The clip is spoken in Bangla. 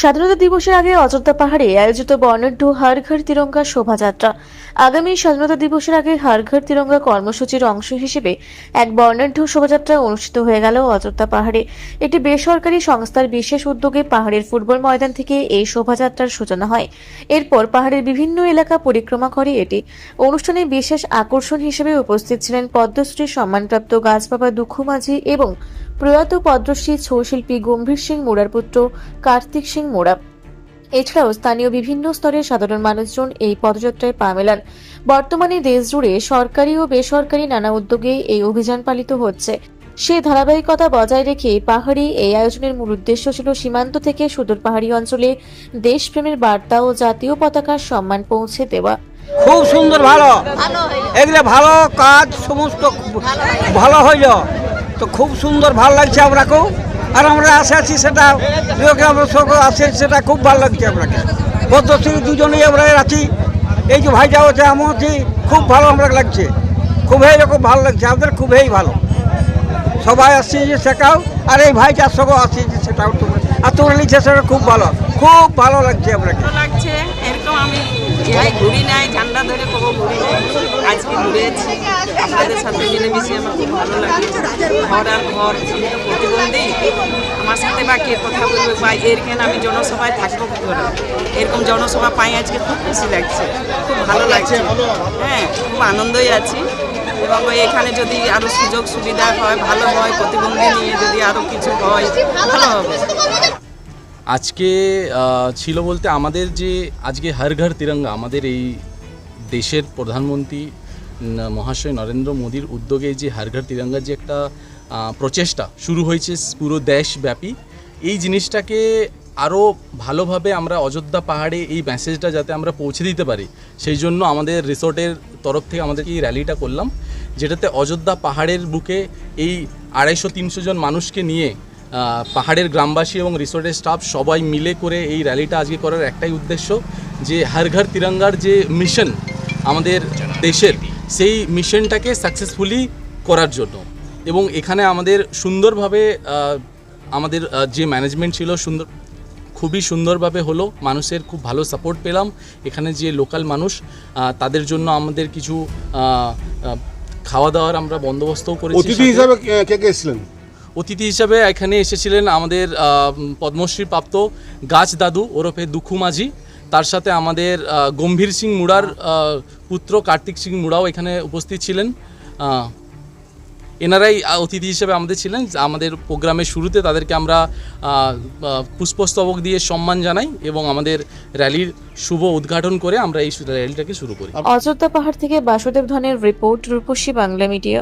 স্বাধীনতা দিবসের আগে অযোধ্যা পাহাড়ে আয়োজিত বর্ণাঢ্য হর ঘর তিরঙ্গা শোভাযাত্রা। আগামী স্বাধীনতা দিবসের আগে হর ঘর তিরঙ্গা কর্মসূচির অংশ হিসেবে এক বর্ণাঢ্য শোভাযাত্রা অনুষ্ঠিত হয়ে গেল অযোধ্যা পাহাড়ে। একটি বেসরকারি সংস্থার বিশেষ উদ্যোগে পাহাড়ের ফুটবল ময়দান থেকে এই শোভাযাত্রার সূচনা হয়। এরপর পাহাড়ের বিভিন্ন এলাকা পরিক্রমা করে এটি। অনুষ্ঠানে বিশেষ আকর্ষণ হিসেবে উপস্থিত ছিলেন পদ্মশ্রী সম্মানপ্রাপ্ত গাছবাবা দুঃখু মাঝি এবং প্রয়াত পদ্মশ্রী ছৌ শিল্পী গম্ভীর সিং মোড়ার পুত্র কার্তিক সিং মোড়া। এছাড়াও স্থানীয় বিভিন্ন স্তরের সাধারণ মানুষজন এই পদযাত্রায় পা মেলান। বর্তমানে দেশ জুড়ে সরকারি ও বেসরকারি নানা উদ্যোগে এই অভিযান পালিত হচ্ছে। সেই ধারাবাহিকতা বজায় রেখে পাহাড়ি এই আয়োজনের মূল উদ্দেশ্য ছিল সীমান্ত থেকে সুদূর পাহাড়ি অঞ্চলে দেশপ্রেমের বার্তা ও জাতীয় পতাকার সম্মান পৌঁছে দেওয়া। খুব সুন্দর, ভালো এগুলো ভালো কাজ সমস্ত ভালো হইল তো খুব সুন্দর, ভালো লাগছে আমরাকেও। আর আমরা আছি সেটা আছে, সেটা খুব ভালো লাগছে আপনাকে। পদ্মশ্রী দুজনেই আমরা আছি, এই যে ভাইটা হচ্ছে আমি আছি, খুব ভালো আমরা লাগছে, খুবই রকম ভালো লাগছে আমাদের, খুবই ভালো। সবাই আসছে যে সেটাও, আর এই ভাইটার সঙ্গেও আসছে যে সেটাও, আর তোমরা লিখছে সেটা খুব ভালো লাগছে আপনাকে। লাগছে এরকম আমি যাই ঘুরি নাই, ঝান্ডা ধরে কবো ঘুরি নাই, আজকে ঘুরেছি আপনাদের সাথে মিলেমিশে আমার খুব ভালো লাগে। ঘর আর ঘর প্রতিবন্ধী, আমার সাথে বা কে কথা বলবে বা এরখানে আমি জনসভায় থাকবো কী করে, এরকম জনসভা পাই আজকে খুব খুশি লাগছে, খুব ভালো লাগছে। হ্যাঁ, খুব আনন্দই আছি এবং এখানে যদি আরও সুযোগ সুবিধা হয়, ভালো হয়, প্রতিবন্ধী নিয়ে যদি আরও কিছু হয় ভালো হবে। আজকে ছিল বলতে আমাদের যে আজকে হর ঘর তিরঙ্গা, আমাদের এই দেশের প্রধানমন্ত্রী মহাশয় নরেন্দ্র মোদীর উদ্যোগে যে হর ঘর তিরঙ্গার যে একটা প্রচেষ্টা শুরু হয়েছে পুরো দেশব্যাপী, এই জিনিসটাকে আরও ভালোভাবে আমরা অযোধ্যা পাহাড়ে এই মেসেজটা যাতে আমরা পৌঁছে দিতে পারি, সেই জন্য আমাদের রিসোর্টের তরফ থেকে আমাদেরকে এই র্যালিটা করলাম, যেটাতে অযোধ্যা পাহাড়ের বুকে এই 250-300 জন মানুষকে নিয়ে পাহাড়ের গ্রামবাসী এবং রিসোর্টের স্টাফ সবাই মিলে করে এই র্যালিটা আজকে করার একটাই উদ্দেশ্য, যে হর ঘর তিরঙ্গার যে মিশন আমাদের দেশের, সেই মিশনটাকে সাকসেসফুলি করার জন্য। এবং এখানে আমাদের সুন্দরভাবে আমাদের যে ম্যানেজমেন্ট ছিল খুবই সুন্দরভাবে হলো, মানুষের খুব ভালো সাপোর্ট পেলাম। এখানে যে লোকাল মানুষ তাদের জন্য আমাদের কিছু খাওয়া দাওয়ার আমরা বন্দোবস্তও করেছি। অতিথি হিসাবে কে কে এসেছিলেন? অতিথি হিসাবে এখানে এসেছিলেন আমাদের পদ্মশ্রী প্রাপ্ত গাছ দাদু ওরফে দুঃখু মাঝি, তার সাথে আমাদের গম্ভীর সিং মুড়ার পুত্র কার্তিক সিং মুড়াও এখানে উপস্থিত ছিলেন। এনারাই অতিথি হিসেবে আমাদের ছিলেন। আমাদের প্রোগ্রামের শুরুতে তাদেরকে আমরা পুষ্পস্তবক দিয়ে সম্মান জানাই এবং আমাদের র্যালির শুভ উদ্ঘাটন করে আমরা এই র্যালিটাকে শুরু করি। অযোধ্যা পাহাড় থেকে বাসুদেব ধনের রিপোর্ট, রূপসী বাংলা মিডিয়া।